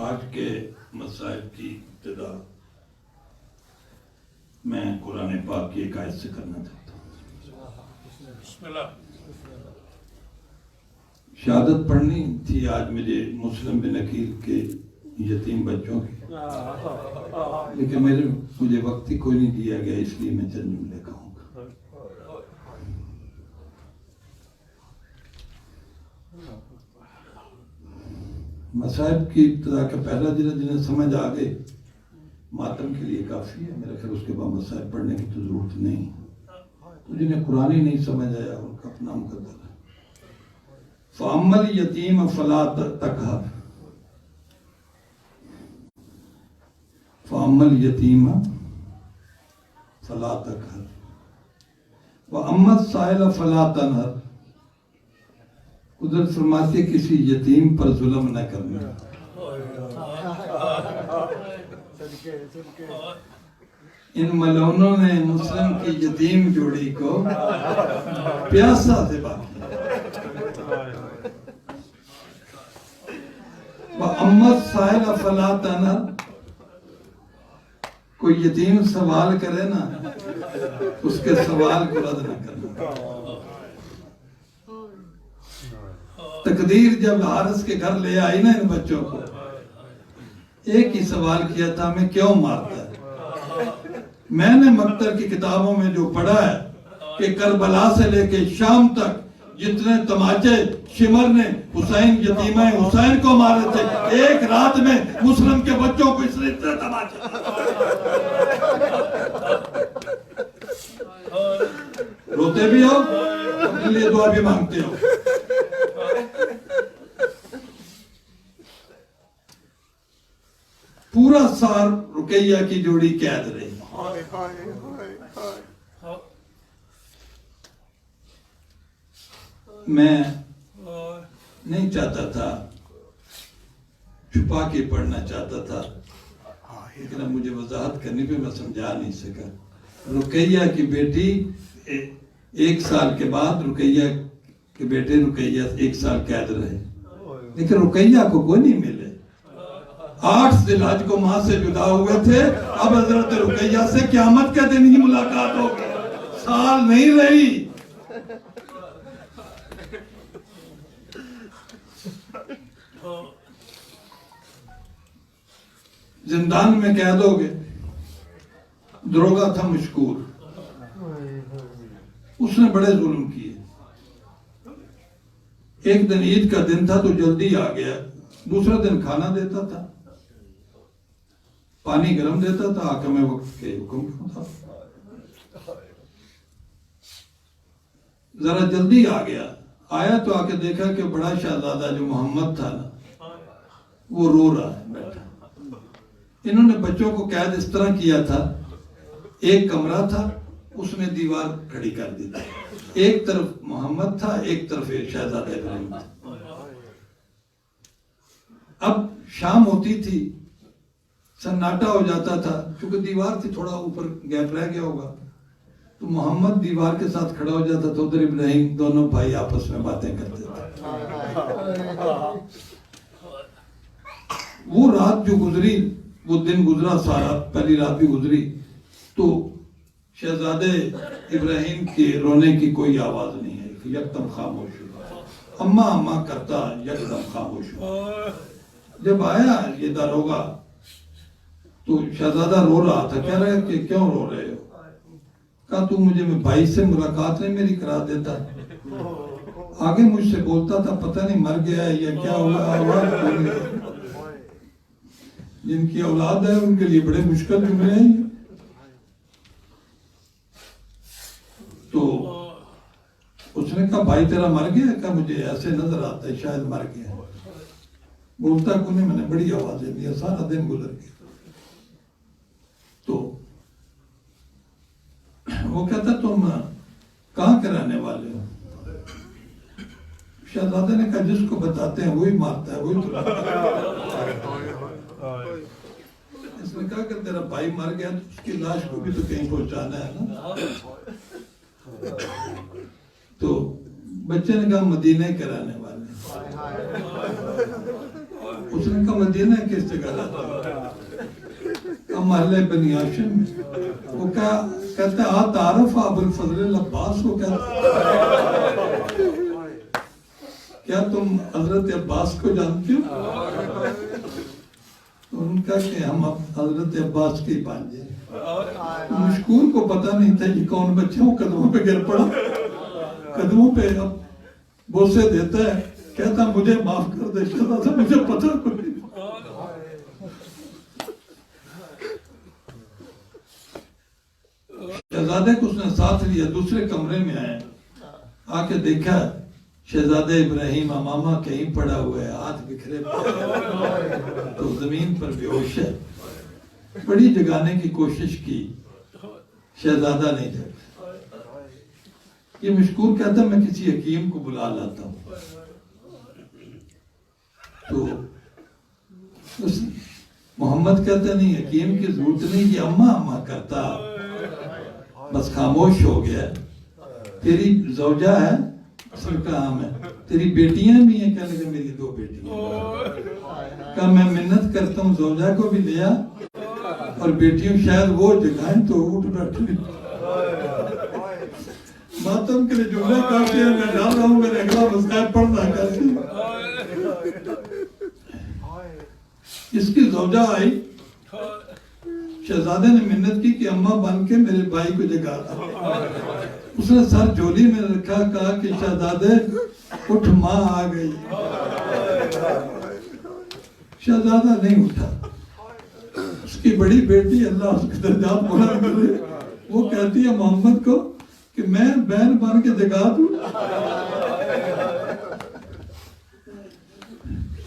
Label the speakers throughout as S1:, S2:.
S1: آج کے مسائل کی ابتدا میں قرآن پاک کی ایک آیت سے کرنا چاہتا ہوں۔
S2: بسم اللہ۔
S1: شہادت پڑھنی تھی آج مجھے مسلم بن عقیل کے یتیم بچوں کی، لیکن مجھے وقت ہی کوئی نہیں دیا گیا، اس لیے میں چند جملے کہوں گا۔ مصائب کی ابتدا کا پہلا جنہیں سمجھ آ گئے ماتم کے لیے کافی ہے، میرا خیال اس کے بعد مصائب پڑھنے کی تو ضرورت نہیں۔ تو جنہیں قرآن ہی نہیں سمجھ آیا ان کا اپنا مقدر ہے۔ فَأَمَّا الْيَتِيمَ فَلَا تَقْهَرْ فَأَمَّا الْيَتِيمَ فَلَا تَقْهَرْ وَأَمَّا السَّائِلَ فَلَا تَنْهَرْ۔ قدرت فرماتی ہے کسی یتیم پر ظلم نہ کرنا۔ ان ملعونوں نے مسلم کی یتیم جوڑی کو پیاسا ذبح کیا۔ وَأَمَّا السَّائِلَ فَلَا تَنْهَرْ۔ کوئی یتیم سوال کرے نا، اس کے سوال کو رد نہ کرنا۔ تقدیر جب حارث کے گھر لے آئی نا ان بچوں کو، ایک ہی سوال کیا تھا، ہمیں کیوں مارتا ہے؟ میں نے مکتر کی کتابوں میں جو پڑھا ہے کہ کربلا سے لے کے شام تک جتنے تماچے شمر نے حسین یتیمہ حسین کو مارے تھے، ایک رات میں مسلم کے بچوں کو اس نے اتنے تماچے۔ روتے بھی ہو، اپنے لیے دعا بھی مانگتے ہو۔ پورا سال رقیہ کی جوڑی قید رہی۔ میں نہیں چاہتا تھا، چھپا کے پڑھنا چاہتا تھا، لیکن اب مجھے وضاحت کرنی پہ میں سمجھا نہیں سکا۔ رقیہ کی بیٹی 1 سال کے بعد رقیہ کے بیٹے رقیہ 1 سال قید رہے، لیکن رقیہ کو کوئی نہیں ملے۔ 8 ذی الحج کو ماں سے جدا ہوئے تھے، اب حضرت رقیہ سے قیامت کے دن ہی ملاقات ہوگی، سال نہیں رہی۔ زندان میں قید ہو گئے، دروگا تھا مشکور، اس نے بڑے ظلم کیے۔ ایک دن عید کا دن تھا تو جلدی آ گیا، دوسرا دن کھانا دیتا تھا، پانی گرم دیتا تھا، حاکم وقت کے حکم کیوں تھا؟ ذرا جلدی آ گیا، آیا تو آ کے دیکھا کہ بڑا شہزادہ جو محمد تھا نا وہ رو رہا ہے بیٹھا۔ انہوں نے بچوں کو قید اس طرح کیا تھا، ایک کمرہ تھا اس میں دیوار کھڑی کر دی تھی، ایک طرف محمد تھا ایک طرف شہزادہ ابراہیم تھا۔ اب شام ہوتی تھی، سناٹا ہو جاتا تھا، کیونکہ دیوار تھی تھوڑا اوپر گیپ رہ گیا ہوگا، تو محمد دیوار کے ساتھ کھڑا ہو جاتا تھا، ادھر ابراہیم، دونوں بھائی آپس میں باتیں کرتے تھے۔ وہ رات جو گزری، وہ دن گزرا سارا، پہلی رات بھی گزری تو شہزادے ابراہیم کے رونے کی کوئی آواز نہیں ہے، یکدم خاموش ہوا، اماں اماں کرتا یکدم خاموش ہوا۔ جب آیا یہ داروغہ تو شہزادہ رو رہا تھا، کہہ رہا ہے کہ کیوں رو رہے ہو؟ کہا تو مجھے بھائی سے ملاقات نہیں میری کرا دیتا، آگے مجھ سے بولتا تھا پتہ نہیں مر گیا ہے یا کیا ہوا۔ جن کی اولاد ہے ان کے لیے بڑے مشکل جملے ہیں۔ تو اس نے کہا بھائی تیرا مر گیا؟ کہا مجھے ایسے نظر آتا ہے شاید مر گیا۔ بولتا کو نہیں، میں نے بڑی آوازیں دیا، سارا دن گزر گیا۔ تو وہ کہتا تم کہاں کے رہنے والے ہو؟ شہزادے نے کہا جس کو بتاتے ہیں وہی مارتا ہے، وہی اس نے کہا کہ تیرا بھائی مر گیا تو اس کی لاش کو بھی تو کہیں پہنچانا ہے نا۔ تو بچے نے کہا مدینے کے رہنے والے۔ اس نے کہا مدینہ کس جگہ رہتا ہے؟ کہا محلے بنی ہاشم میں۔ وہ کہتا ہے تعارف ابو الفضل العباس کو کیا تم حضرت عباس کو جانتے ہو؟ تو ان کا کہ ہم حضرت عباس کے بانجے۔ مشکور کو پتہ نہیں تھا یہ کون بچہ، وہ قدموں پہ گر پڑا، قدموں پہ اب بوسے دیتا ہے، کہتا مجھے معاف کر دے شہزادہ، مجھے پتہ کوئی نہیں۔ شہزادے کو اس نے ساتھ لیا، دوسرے کمرے میں آئے، آ کے دیکھا شہزادہ ابراہیم امامہ کہیں پڑا ہوا ہے، ہاتھ بکھرے پڑے تو زمین پر بے ہوش ہے۔ بڑی جگانے کی کوشش کی، شہزادہ نہیں جگا۔ یہ مشکور کہتا میں کسی حکیم کو بلا لاتا ہوں۔ تو محمد کہتا نہیں، حکیم کی ضرورت نہیں، یہ اماں کرتا، بس خاموش ہو گیا۔ تیری زوجہ ہے؟ اصل کام ہے۔ تیری بیٹیاں بھی ہیں؟ کہنے کہ میری 2 بیٹیاں۔ کہا میں منت کرتا ہوں زوجہ کو بھی لیا اور بیٹیوں شاید وہ جگائیں تو اٹھ بیٹھے۔ ماتم کے لیے جملہ کافی ہے، میں ڈال رہا ہوں، میرے اگلا مسئلہ پڑھنا کافی۔ اس کی زوجہ آئی، شہزادے نے منت کی کہ اماں بن کے میرے بھائی کو جگا دو۔ اس نے سر جھولی میں رکھا، کہا کہ شہزادے اٹھ، ماں آ گئی۔ شہزادہ نہیں اٹھا۔ اس کی بڑی بیٹی، اللہ اس کے درجات بلند کرے، وہ کہتی ہے محمد کو کہ میں بہن بن کے جگا دوں۔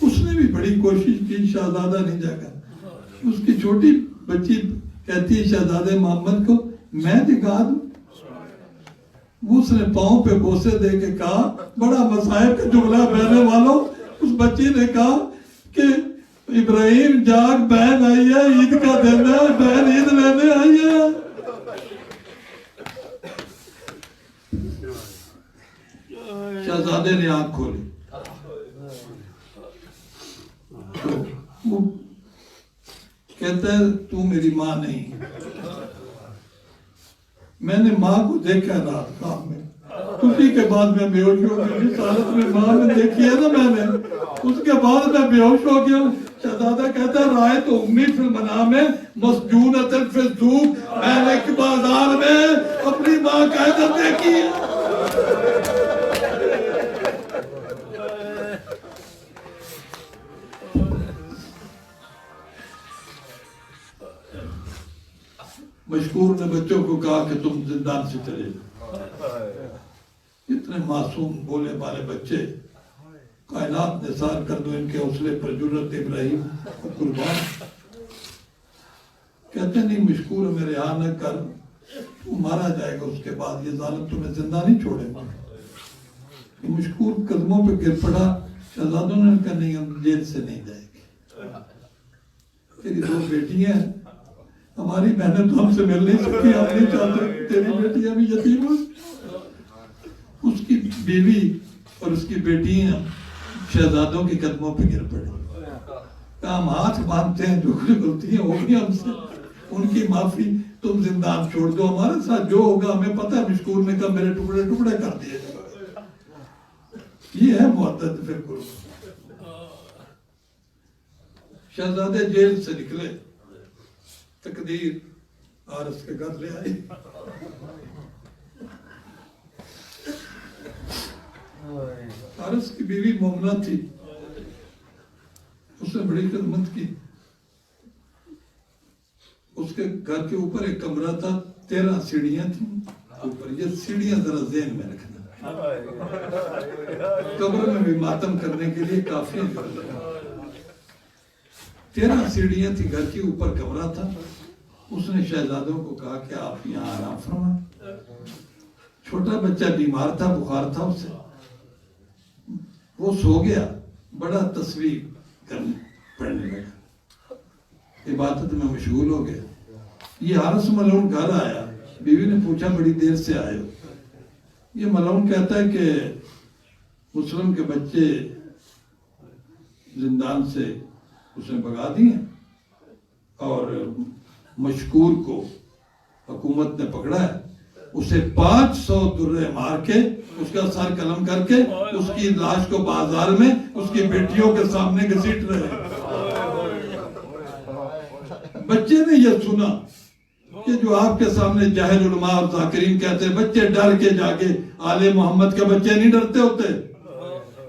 S1: اس نے بھی بڑی کوشش کی، شہزادہ نہیں جاگا۔ اس کی چھوٹی بچی کہتی ہے شہزادے محمد کو میں جگا دوں۔ اس نے پاؤں پہ بوسے دے کے کہا، بڑا مصائب کا جملہ بہنے والوں، اس بچی نے کہا کہ ابراہیم جاگ، بہن آئی ہے، عید کا دن ہے، بہن عید لینے آئی ہے۔ شہزادے نے آنکھ کھولی، وہ کہتا ہے تو میری ماں نہیں۔ میں نے ماں کو دیکھا رات خواب میں، اسی کے بعد میں بے ہوش ہو گیا۔ جس حالت میں ماں نے دیکھی ہے نا میں نے، اس کے بعد میں بے ہوش ہو گیا۔ شہزادہ کہتا ہے رائے تو امی فی المنام مسجونۃ فی السوق، میں نے ایک بازار میں اپنی ماں کا عزت دیکھی ہے۔ مشکور نے بچوں کو کہا کہ تم زندان سے چلے جاؤ۔ اتنے معصوم بولے والے بچے، کائنات نثار کر دو ان کے حوصلے پر، جرت ابراہیم قربان۔ کہتے نہیں مشکور ہمیں رہا نہ کر، تو مارا جائے گا، اس کے بعد یہ ظالم تمہیں زندہ نہیں چھوڑے گا۔ مشکور قدموں پہ گر پڑا۔ شہزادوں نے کہا نہیں، ہم جیل سے نہیں جائیں گے، تیری 2 بیٹیاں ہیں، ہماری بہنیں تو ہم سے مل نہیں سکتی، ہم نہیں چاہتے تیری بیٹیاں بھی یتیم ہو۔ اس کی بیوی اور اس کی بیٹیاں شہزادوں کے قدموں پہ گر پڑے، کہا ہم ہاتھ باندھتے ہیں، جو کچھ غلطیاں ہوگی ہم سے، ان کی معافی، تم زندان چھوڑ دو، ہمارے ساتھ جو ہوگا ہمیں پتہ ہے۔ مشکور نے کہا میرے ٹکڑے ٹکڑے کر دیے۔ یہ ہے معدت فی القرب۔ شہزادے جیل سے نکلے، تقدیر عارض کے گھر لے آئی۔ عارض کی بیوی مومنہ تھی، اس نے بڑی خدمت کی۔ اس کے گھر کے اوپر ایک کمرہ تھا، 13 سیڑھیاں تھیں اوپر۔ یہ سیڑھیاں ذرا ذہن میں رکھنا، قبر میں بھی ماتم کرنے کے لیے کافی ہیں۔ 13 سیڑھیاں تھی، گھر کے اوپر کمرہ تھا۔ اس نے شہزادوں کو کہا کہ آپ یہاں آرام فرمائیں۔ چھوٹا بچہ بیمار تھا، بخار تھا اسے، وہ سو گیا، بڑا تصویر پڑھنے لگا، عبادت میں مشغول ہو گیا۔ یہ حارث ملعون گھر آیا، بیوی نے پوچھا بڑی دیر سے آئے ہو؟ یہ ملعون کہتا ہے کہ مسلم کے بچے زندان سے اس نے بگا دی ہیں، اور مشکور کو حکومت نے پکڑا ہے، اسے 500 درے مار کے اس کا سر قلم کر کے اس کی لاش کو بازار میں اس کی بیٹیوں کے سامنے گھسیٹ رہے ہیں۔ بچے نے یہ سنا کہ جو آپ کے سامنے جاہل علماء اور ذاکرین کہتے ہیں بچے ڈر کے جاگے، آل محمد کے بچے نہیں ڈرتے ہوتے،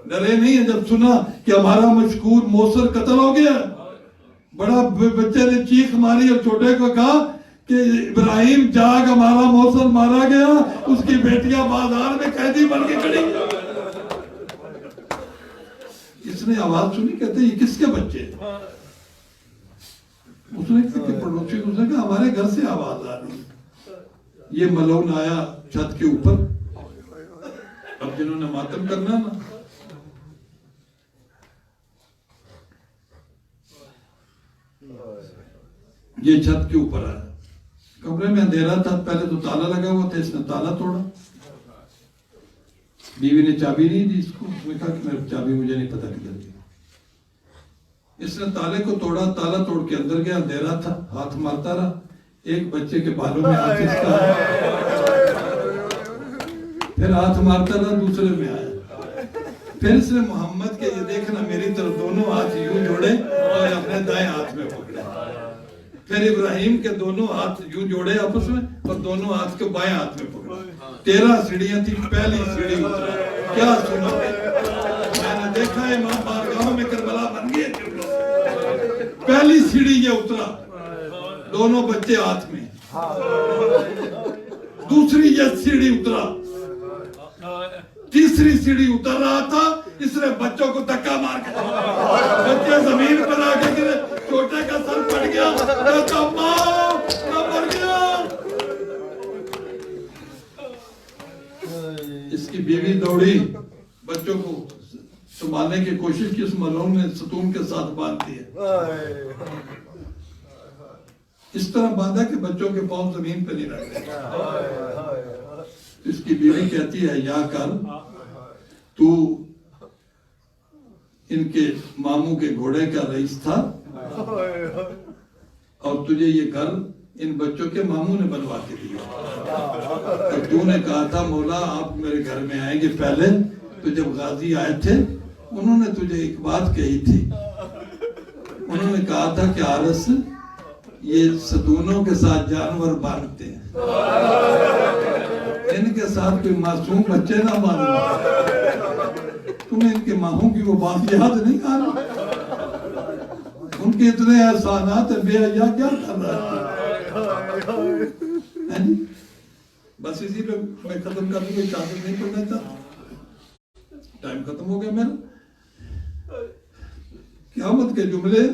S1: ڈرے نہیں ہیں۔ جب سنا کہ ہمارا مشکور موصل قتل ہو گیا، بڑا بچے نے چیخ ماری اور چھوٹے کو کہا کہ ابراہیم جاگ، ہمارا موصل مارا گیا، اس کی بیٹیاں بازار میں قیدی بن کے کھڑی۔ اس نے آواز سنی، کہتے یہ کس کے بچے ہیں؟ اس نے کہا کہ پڑوسی، اس نے کہا ہمارے گھر سے آواز آ رہی ہے۔ یہ ملعون آیا چھت کے اوپر، اب جنہوں نے ماتم کرنا نا، یہ چھت کے اوپر آیا، کمرے میں اندھیرا تھا، پہلے تو تالا لگا ہوا تھا، اس نے تالا توڑا، بیوی نے چابی نہیں دی اس کو، اس نے کہا کہ میرے چابی مجھے نہیں پتا کدھر گئی۔ اس نے تالے کو توڑا، تالا توڑ کے اندر گیا، اندھیرا تھا، ہاتھ مارتا رہا، ایک بچے کے بالوں میں ہاتھ کھینچتا رہا، پھر ہاتھ مارتا رہا، دوسرے میں آیا، پھر اس نے محمد کے یہ دیکھنا میری طرف دونوں ہاتھ یوں جوڑے اور اپنے دائیں ہاتھ میں پکڑے، پھر ابراہیم کے دونوں ہاتھ یوں جوڑے آپس میں اور دونوں ہاتھ کے بائیں ہاتھ میں پکڑے۔ 13 سیڑھیاں تھی، پہلی سیڑھی اترا، کیا سنا میں نے دیکھا ہے امام بارگاہوں میں کربلا بن گئے، پہلی سیڑھی یہ اترا، دونوں بچے ہاتھ میں، دوسری یہ سیڑھی اترا، تیسری سیڑھی اتر رہا تھا، اس نے بچوں کو دھکا مار کے بچے زمین پر آ کے گرے، چھوٹے کا سر پھٹ گیا، کہتا ماں میں مر گیا۔ اس کی بیوی دوڑی، بچوں کو سنبھالنے کی کوشش کی، اس ملعون نے ستون کے ساتھ باندھ دیا، اس طرح باندھا کہ بچوں کے پاؤں زمین پہ نہیں رکھتے۔ اس کی بیوی کہتی ہے یا کر، تو ان کے ماموں کے گھوڑے کا رئیس تھا اور تجھے یہ گھر ان بچوں کے ماموں نے بنوا کے دیا، اور تو نے کہا تھا مولا آپ میرے گھر میں آئیں گے، پہلے تو جب غازی آئے تھے انہوں نے تجھے ایک بات کہی تھی، انہوں نے کہا تھا کہ آرس یہ ستونوں کے ساتھ جانور باندھتے ہیں، ان کے ساتھ کوئی معصوم بچے نہ باندھو، تمہیں ان کے ماہوں کی وہ بات یاد نہیں آ رہا، ان کے اتنے احسانات بے حیا کیا کر رہا ہے؟ بس اسی پہ میں ختم کر دوں، کوئی چاہتے نہیں پڑھنا چاہتا، ٹائم ختم ہو گیا میرا۔ قیامت کے جملے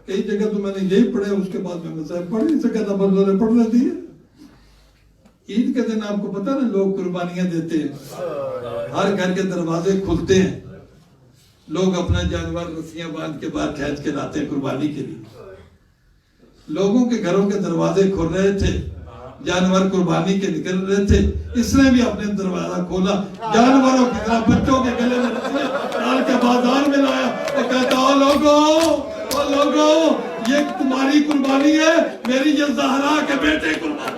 S1: کئی جگہ تو میں نے یہی پڑھے، اس کے بعد میں مسائل پڑھ نہیں سکا تھا، بس پڑھ لیتی ہے۔ عید کے دن آپ کو پتا نا لوگ قربانیاں دیتے ہیں، ہر گھر کے دروازے کھلتے ہیں، لوگ اپنا جانور رسیاں باندھ کے باہر کھینچ کے لاتے ہیں قربانی کے لیے۔ لوگوں کے گھروں کے دروازے کھل رہے تھے، جانور قربانی کے نکل رہے تھے، اس نے بھی اپنے دروازہ کھولا، جانوروں کی طرح بچوں کے گلے میں رسیاں ڈال کے بازار میں لایا اور کہتا او لوگو یہ تمہاری قربانی ہے، میری یہ زہرا کے بیٹے قربانی